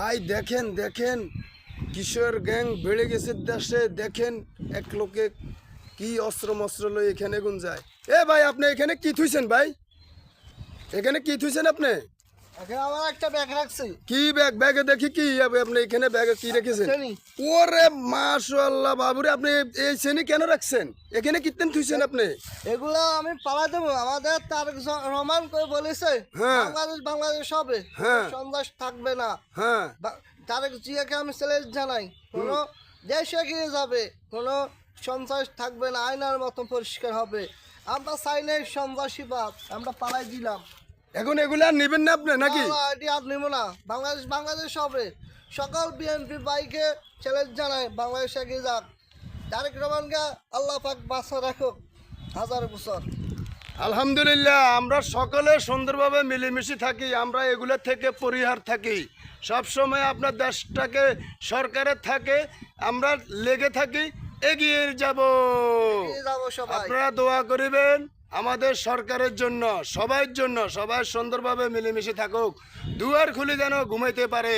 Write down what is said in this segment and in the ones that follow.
ভাই দেখেন দেখেন কিশোর গ্যাং বেড়ে গেছে দেশে। দেখেন এক লোকে কি অস্ত্র মস্ত্র লই এখানে গুন যায়। এ ভাই আপনি এখানে কি থুইছেন ভাই? এখানে কি থুইছেন আপনি? এখানে আমার একটা ব্যাগ রাখছি। কি ব্যাগ? ব্যাগে দেখি কি আপনি এখানে ব্যাগে কি রেখেছেন? চেনি। ওরে মাশাআল্লাহ বাবুরে, আপনি এই শ্রেণী কেন রাখছেন? এখানে কিতেন থুইছেন আপনি? এগুলো আমি পালা দেবো। আমাদের তারেক রহমান করে বলেছে হ্যাঁ। বাংলাদেশ হবে, হ্যাঁ। সন্ত্রাস থাকবে না। হ্যাঁ তারেক জিয়াকে আমি চ্যালেঞ্জ জানাই, কোনো দেশ এগিয়ে যাবে, কোনো সন্ত্রাস থাকবে না, আয়নার মতো পরিষ্কার হবে। আমরা চাই না সন্ত্রাসীবাদ, আমরা পালাই দিলাম। এখন এগুলা আর নেবেন না আপনি নাকি? এটি আর নেবো না। বাংলাদেশ হবে। সকল বিএনপি বাইকে চ্যালেঞ্জ জানায়, বাংলাদেশ এগিয়ে যাক। তারেক রহমানকে আল্লাহ পাক বাঁচা রাখুক হাজার বছর। আলহামদুলিল্লাহ, আমরা সকলে সুন্দরভাবে মিলেমিশে থাকি, আমরা এগুলো থেকে পরিহার থাকি। সবসময় আপনার দেশটাকে সরকারের থাকে, আমরা লেগে থাকি, এগিয়ে যাব। এগিয়ে যাবো সবাই। আপনারা দোয়া করিবেন আমাদের সরকারের জন্য, সবার জন্য, সবাই সুন্দরভাবে মিলেমিশে থাকুক, দুয়ার খুলে যেন ঘুমাইতে পারে,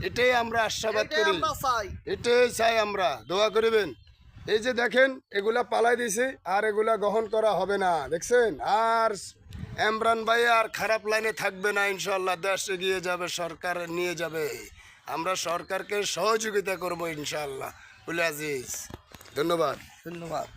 এটাই আমরা আশাবাদ এটাই করি, আমরা চাই। এটাই চাই আমরা। দোয়া করিবেন। এই যে দেখেন এগুলা পালাই দিছে, আর এগুলা গ্রহণ করা হবে না, দেখছেন? আর ইমরান ভাই আর খারাপ লাইনে থাকবে না, ইনশাল্লাহ দেশ এগিয়ে যাবে, সরকার নিয়ে যাবে। আমরা সরকারকে সহযোগিতা করব ইনশাল্লাহ। বলে আজিজ, ধন্যবাদ। ধন্যবাদ।